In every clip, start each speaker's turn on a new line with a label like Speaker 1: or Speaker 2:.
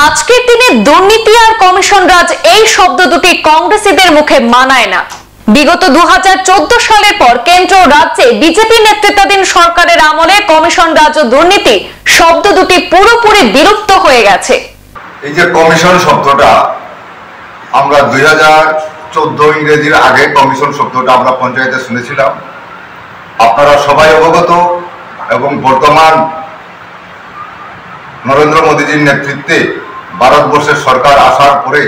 Speaker 1: আজকের দিনে দুর্নীতি আর কমিশন রাজ এই শব্দ দুটি কংগ্রেসীদের মুখে মানায় না। বিগত 2014 সালের পর কেন্দ্র রাজ্যে বিজেপি নেতৃত্বাধীন সরকারের আমলে কমিশন রাজ ও দুর্নীতি শব্দ দুটি পুরোপুরি বিলুপ্ত হয়ে গেছে।
Speaker 2: এই যে কমিশন শব্দটা আমরা 2014 ইংরেজির আগে কমিশন শব্দটা আমরা পঞ্চায়েতে শুনেছিলাম। আপনারা সবাই অবগত এবং বর্তমান নরেন্দ্র মোদীজির নেতৃত্বে ভারতবর্ষের সরকার আসার পরে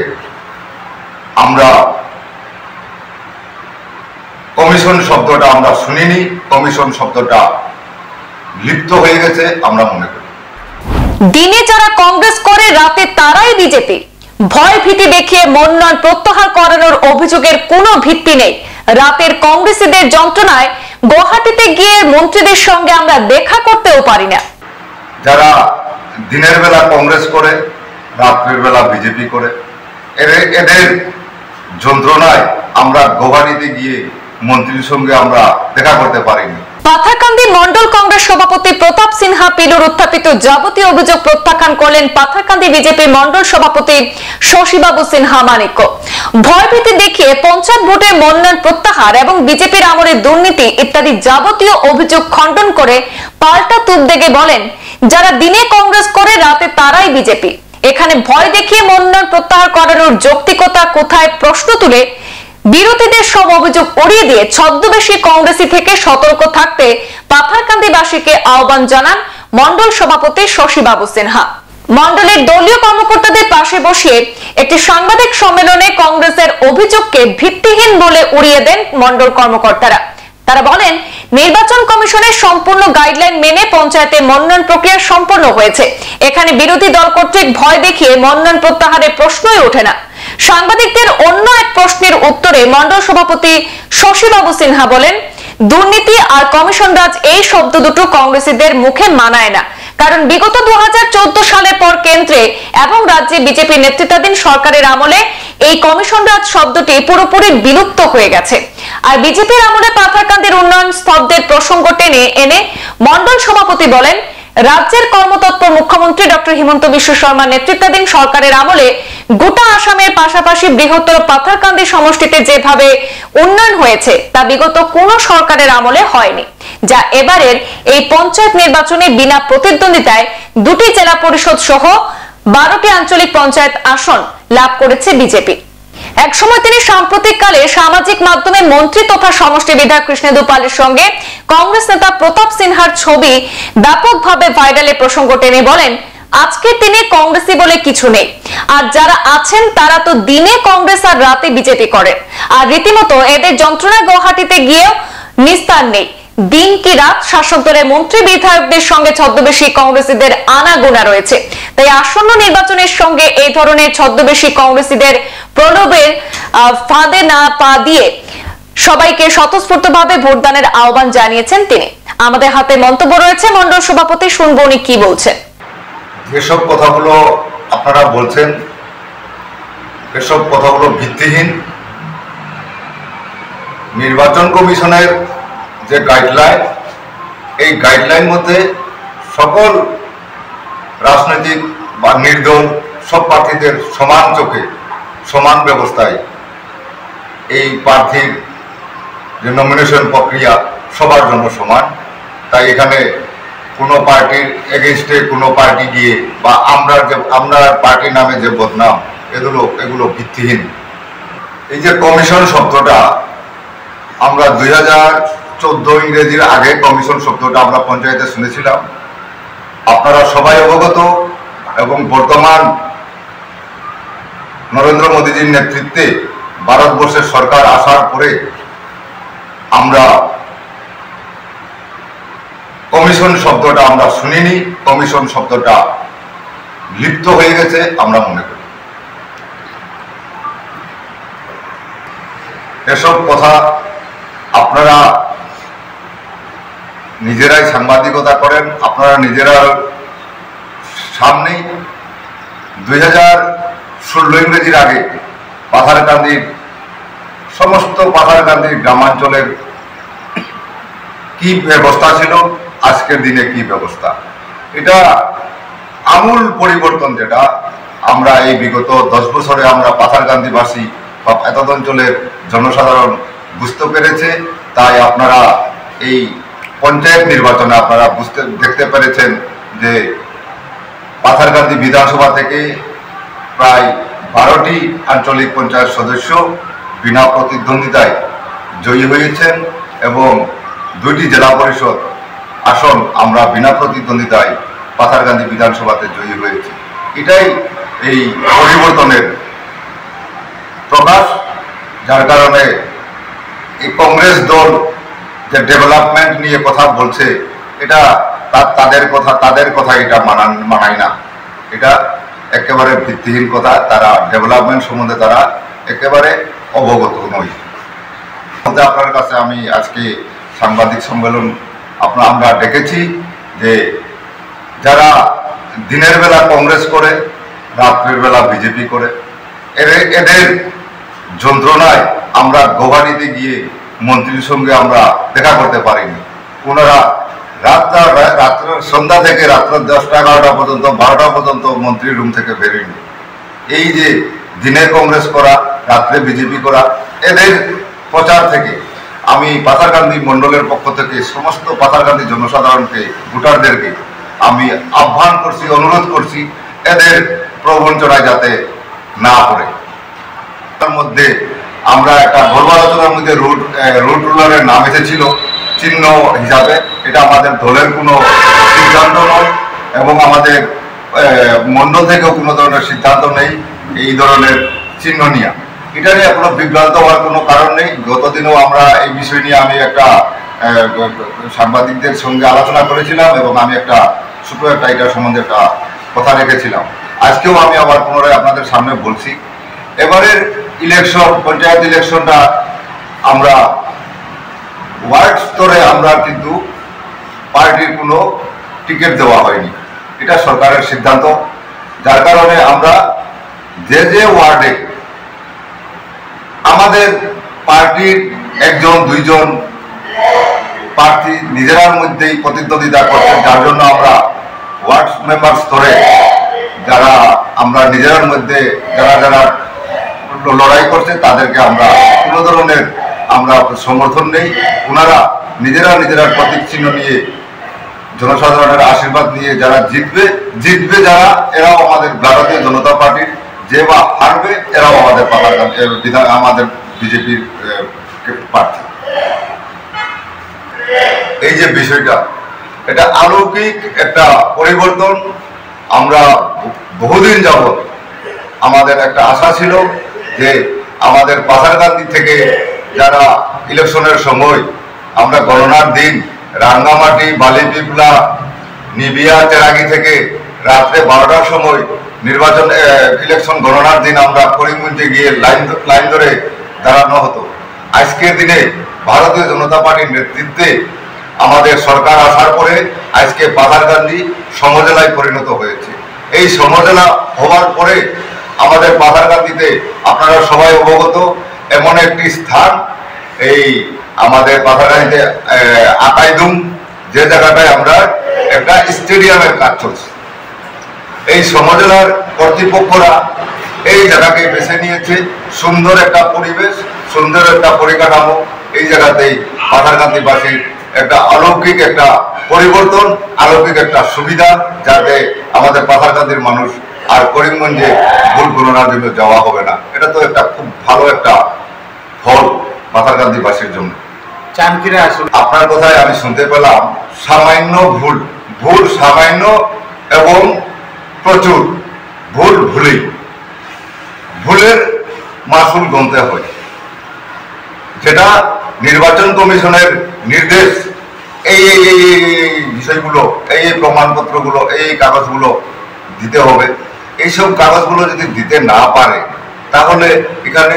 Speaker 2: আমরা কমিশন শব্দটা আমরা শুনিনি, কমিশন শব্দটা লিপ্ত হয়ে গেছে আমরা মনে করি।
Speaker 1: দিনে যারা কংগ্রেস করে রাতে তারাই বিজেপি। ভয় ভীতি দেখিয়ে মনোনয়ন প্রত্যাহার করানোর অভিযোগের কোনো ভিত্তি নেই। রাতের কংগ্রেসীদের যন্ত্রণায় গুয়াহাটিতে গিয়ে মন্ত্রীদের সঙ্গে আমরা দেখা করতেও পারি না।
Speaker 2: যারা দিনের বেলা কংগ্রেস করে রাত্রের বেলা বিজেপি করে, এদের যন্ত্রণায় আমরা গুয়াহাটিতে গিয়ে মন্ত্রীর সঙ্গে আমরা দেখা করতে পারিনি।
Speaker 1: পাথারকান্দি মন্ডল কংগ্রেস সভাপতি প্রতাপ সিনহা পিলুর উত্থাপিত যাবতীয় অভিযোগ প্রত্যাখ্যান করলেন পাথারকান্দি বিজেপি মন্ডল সভাপতি শশীবাবু সিনহা মানিক্য। ভয়ভীতি দেখিয়ে পঞ্চায়েত ভোটে মনোনয়ন প্রত্যাহার এবং বিজেপির আমলে দুর্নীতি ইত্যাদি যাবতীয় অভিযোগ খণ্ডন করে পাল্টা তুপ দেগে বলেন, যারা দিনে কংগ্রেস করে রাতে তারাই বিজেপি। এখানে ভয় দেখিয়ে মনোনয়ন প্রত্যাহার করানোর যৌক্তিকতা কোথায় প্রশ্ন তুলে বিরোধীদের সব অভিযোগ উড়িয়ে দিয়ে ছদ্মবেশী কংগ্রেসী থেকে সতর্ক থাকতে পাথারকান্দিবাসীকে আহ্বান জানান মন্ডল সভাপতি শশীবাবু সিনহা। মন্ডলের দলীয় কর্মকর্তাদের পাশে বসিয়ে একটি সাংবাদিক সম্মেলনে কংগ্রেসের অভিযোগকে ভিত্তিহীন বলে উড়িয়ে দেন মন্ডল কর্মকর্তারা। তারা বলেন, নির্বাচন কমিশনের সম্পূর্ণ গাইডলাইন মেনে পঞ্চায়েতে মনোনয়ন প্রক্রিয়া সম্পন্ন হয়েছে। এখানে বিরোধী দল কর্তৃক ভয় দেখিয়ে মনোনয়ন প্রত্যাহারের প্রশ্নই ওঠে না। সাংবাদিকদের অন্য এক প্রশ্নের উত্তরে মন্ডল সভাপতি শশীবাবু সিনহা বলেন, দুর্নীতি আর কমিশন রাজ এই শব্দ দুটো কংগ্রেসীদের মুখে মানায় না। কারণ বিগত 2014 সালের পর কেন্দ্রে এবং রাজ্যে বিজেপি নেতৃত্বাধীন সরকারের আমলে এই কমিশন রাজ শব্দটি পুরোপুরি বিলুপ্ত হয়ে গেছে। আর বিজেপির আমলে পাথারকান্দির উন্নয়ন স্তব্ধের প্রসঙ্গ টেনে এনে মন্ডল সভাপতি বলেন, রাজ্যের কর্মতৎপর মুখ্যমন্ত্রী ডক্টর হিমন্ত বিশ্ব শর্মা নেতৃত্বাধীন সরকারের আমলে গোটা আসামের পাশাপাশি বৃহত্তর পাথারকান্দি সমষ্টিতে যেভাবে উন্নয়ন হয়েছে তা বিগত কোন সরকারের আমলে হয়নি। যা এবারের এই পঞ্চায়েত নির্বাচনে বিনা প্রতিদ্বন্দ্বিতায় দুটি জেলা পরিষদ সহ 12টি আঞ্চলিক পঞ্চায়েত আসন লাভ করেছে বিজেপি। একসময় তিনি সাম্প্রতিককালে সামাজিক মাধ্যমে মন্ত্রী তথা সমষ্টি বিধায়ক কৃষ্ণেন্দু পালের সঙ্গে কংগ্রেস নেতা প্রতাপ সিনহার ছবি ব্যাপকভাবে ভাইরালের প্রসঙ্গ টেনে বলেন, আজকের দিনে কংগ্রেসী বলে কিছু নেই। আর যারা আছেন তারা তো দিনে কংগ্রেস আর রাতে বিজেপি করেন। আর রীতিমতো এদের যন্ত্রণায় গুয়াহাটিতে গিয়েও নিস্তার নেই। দিন কি রাত শাসক দলের মন্ত্রী বিধায়কদের সঙ্গে ছদ্মবেশী কংগ্রেসীদের আনাগোনা রয়েছে। তাই আসন্ন নির্বাচনের সঙ্গে এই ধরনের ছদ্মবেশী কংগ্রেসীদের প্রলোভের ফাঁদে না পা দিয়ে সবাইকে স্বতঃস্ফূর্তভাবে ভোটদানের আহ্বান জানিয়েছেন তিনি। আমাদের হাতে মন্তব্য রয়েছে মন্ডল সভাপতি, শুনবো উনি কি বলছেন।
Speaker 2: এসব কথাগুলো আপনারা বলছেন, এসব কথাগুলো ভিত্তিহীন। নির্বাচন কমিশনের যে গাইডলাইন, এই গাইডলাইন মধ্যে সকল রাজনৈতিক বা নির্দল সব প্রার্থীদের সমান চোখে সমান ব্যবস্থায় এই প্রার্থীর যে নমিনেশন প্রক্রিয়া সবার জন্য সমান। তাই এখানে কোনো পার্টির এগেনস্টে কোনো পার্টি গিয়ে বা আমরা পার্টির নামে যে বদনাম, এগুলো ভিত্তিহীন। এই যে কমিশন শব্দটা আমরা 2014 ইংরেজির আগে কমিশন শব্দটা আমরা পঞ্চায়েতে শুনেছিলাম। আপনারা সবাই অবগত এবং বর্তমান নরেন্দ্র মোদীজির নেতৃত্বে ভারতবর্ষের সরকার আসার পরে আমরা কমিশন শব্দটা আমরা শুনিনি, কমিশন শব্দটা লিপ্ত হয়ে গেছে আমরা মনে করি। এসব কথা আপনারা নিজেরাই সাংবাদিকতা করেন, আপনারা নিজেরা সামনেই 2016 ইংরেজির আগে পাথারকান্দির সমস্ত পাথারকান্দির গ্রামাঞ্চলের কি ব্যবস্থা ছিল, আজকের দিনে কি ব্যবস্থা, এটা আমূল পরিবর্তন যেটা আমরা এই বিগত 10 বছরে আমরা পাথারকান্দিবাসী বা এতদ অঞ্চলের জনসাধারণ বুঝতে পেরেছে। তাই আপনারা এই পঞ্চায়েত নির্বাচনে আপনারা দেখতে পেরেছেন যে পাথারকান্দি বিধানসভা থেকে প্রায় 12টি আঞ্চলিক পঞ্চায়েত সদস্য বিনা প্রতিদ্বন্দ্বিতায় জয়ী হয়েছেন এবং 2টি জেলা পরিষদ আসন আমরা বিনা প্রতিদ্বন্দ্বিতায় পাথারকান্দি বিধানসভাতে জয়ী হয়েছি। এটাই এই পরিবর্তনের প্রকাশ, যার কারণে এই কংগ্রেস দল যে ডেভেলপমেন্ট নিয়ে কথা বলছে এটা তাদের কথা এটা মানায় না। এটা একেবারে ভিত্তিহীন কথা। তারা ডেভেলপমেন্ট সম্বন্ধে তারা একেবারে অবগত নয়। আপনার কাছে আমি আজকে সাংবাদিক সম্মেলন আমরা ডেকেছি যে যারা দিনের বেলা কংগ্রেস করে, রাত্রের বেলা বিজেপি করে, এদের যন্ত্রণায় আমরা গৌহাটিতে গিয়ে মন্ত্রীর সঙ্গে আমরা দেখা করতে পারিনি। ওনারা রাত্র সন্ধ্যা থেকে রাত্র 10টা 11টা পর্যন্ত 12টা পর্যন্ত মন্ত্রীর রুম থেকে বেরোয়নি। এই যে দিনে কংগ্রেস করা, রাত্রে বিজেপি করা, এদের প্রচার থেকে আমি পাথারকান্দি মন্ডলের পক্ষ থেকে সমস্ত পাথারকান্দি জনসাধারণকে, ভোটারদেরকে আমি আহ্বান করছি, অনুরোধ করছি এদের প্রবঞ্চনায় যাতে না পড়ে। তার মধ্যে আমরা একটা গর্ব আলোচনার মধ্যে রুট রুলারের নাম এসেছিল চিহ্ন হিসাবে। এটা আমাদের দলের কোনো সিদ্ধান্ত নয় এবং আমাদের মন্ডল থেকেও কোনো ধরনের সিদ্ধান্ত নেই এই ধরনের চিহ্ন নিয়ে। এটা নিয়ে কোনো বিভ্রান্ত হওয়ার কোনো কারণ নেই। গতদিনও আমরা এই বিষয় নিয়ে আমি একটা সাংবাদিকদের সঙ্গে আলোচনা করেছিলাম এবং আমি একটা ছোটো একটা এটার সম্বন্ধে একটা কথা রেখেছিলাম। আজকেও আমি আবার পুনরায় আপনাদের সামনে বলছি, এবারের ইলেকশন, পঞ্চায়েত ইলেকশনটা আমরা ওয়ার্ড স্তরে আমরা কিন্তু পার্টির কোনো টিকিট দেওয়া হয়নি। এটা সরকারের সিদ্ধান্ত, যার কারণে আমরা যে ওয়ার্ডে আমাদের পার্টির 1জন 2জন প্রার্থী নিজেরার মধ্যেই প্রতিদ্বন্দ্বিতা করছেন, যার জন্য আমরা ওয়ার্ড মেম্বার স্তরে যারা আমরা নিজেরার মধ্যে যারা লড়াই করছে তাদেরকে আমরা কোনো ধরনের আমরা সমর্থন নেই। ওনারা নিজেরা প্রতীক চিহ্ন নিয়ে জনসাধারণের আশীর্বাদ নিয়ে যারা জিতবে যারা, এরাও আমাদের ভারতীয় জনতা পার্টির, যে বা হারবে এরাও আমাদের আমাদের বিজেপির প্রার্থী। এই যে বিষয়টা, এটা অলৌকিক একটা পরিবর্তন। আমরা বহুদিন যাবৎ আমাদের একটা আশা ছিল যে আমাদের পাথারকান্দি থেকে যারা ইলেকশনের সময় আমরা গণনার দিন রাঙ্গামাটি, বালিপিপলা, নিবিয়া, চেরাগি থেকে রাত্রে 12টার সময় নির্বাচন ইলেকশন গণনার দিন আমরা করিমগঞ্জে গিয়ে লাইন ধরে দাঁড়ানো হতো। আজকের দিনে ভারতীয় জনতা পার্টির নেতৃত্বে আমাদের সরকার আসার পরে আজকে পাথারকান্দি সমজেলায় পরিণত হয়েছে। এই সমজেলা হওয়ার পরে আমাদের পাথারকান্দিতে আপনারা সবাই অবগত এমন একটি স্থান, এই আমাদের পাথারকান্দিতে আকাইদুম, যে জায়গাটায় আমরা একটা স্টেডিয়ামের কাজ চলছে। এই সমজেলার কর্তৃপক্ষরা এই জায়গাকে বেছে নিয়েছে। সুন্দর একটা পরিবেশ, সুন্দর একটা পরিকাঠামো, এই জায়গাতেই পাথারকান্দিবাসীর একটা অলৌকিক একটা পরিবর্তন, অলৌকিক একটা সুবিধা, যাতে আমাদের পাথারকান্দির মানুষ আর করিমগঞ্জে ভোট গণনার জন্য যাওয়া হবে না। এটা তো একটা খুব ভালো একটা ফল পাথারকান্দিবাসীর জন্য।
Speaker 3: চানকিরা আসলে
Speaker 2: আপনার কথায় আমি শুনতে পেলাম সামান্য ভুল সামান্য এবং প্রচুর ভুলের মাসুল গুনতে হয়, যেটা নির্বাচন কমিশনের নির্দেশ। এই বিষয়গুলো, এই প্রমাণপত্রগুলো, এই কাগজগুলো দিতে হবে। এইসব কাগজগুলো যদি দিতে না পারে তাহলে এখানে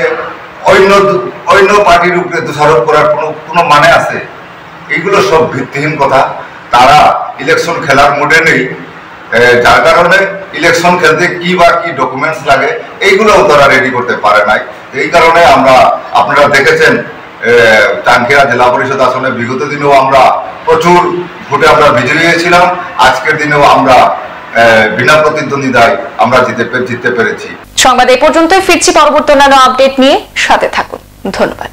Speaker 2: অন্য পার্টির উপরে দোষারোপ করার কোনো মানে আছে? এইগুলো সব ভিত্তিহীন কথা। তারা ইলেকশন খেলার মুডে নেই, যার কারণে ইলেকশন খেলতে কি ডকুমেন্টস লাগে এইগুলোও তারা রেডি করতে পারে নাই। এই কারণে আপনারা দেখেছেন চানখিরা জেলা পরিষদ আসনে বিগত দিনেও আমরা প্রচুর ভোটে আমরা বিজয়ী হয়েছিলাম। আজকের দিনেও আমরা বিনা প্রতিদ্বন্দ্বিতায় আমরা জিততে পেরেছি।
Speaker 1: সংবাদ এই পর্যন্তই, ফিরছি পরবর্তী অন্যান্য আপডেট নিয়ে, সাথে থাকুন। ধন্যবাদ।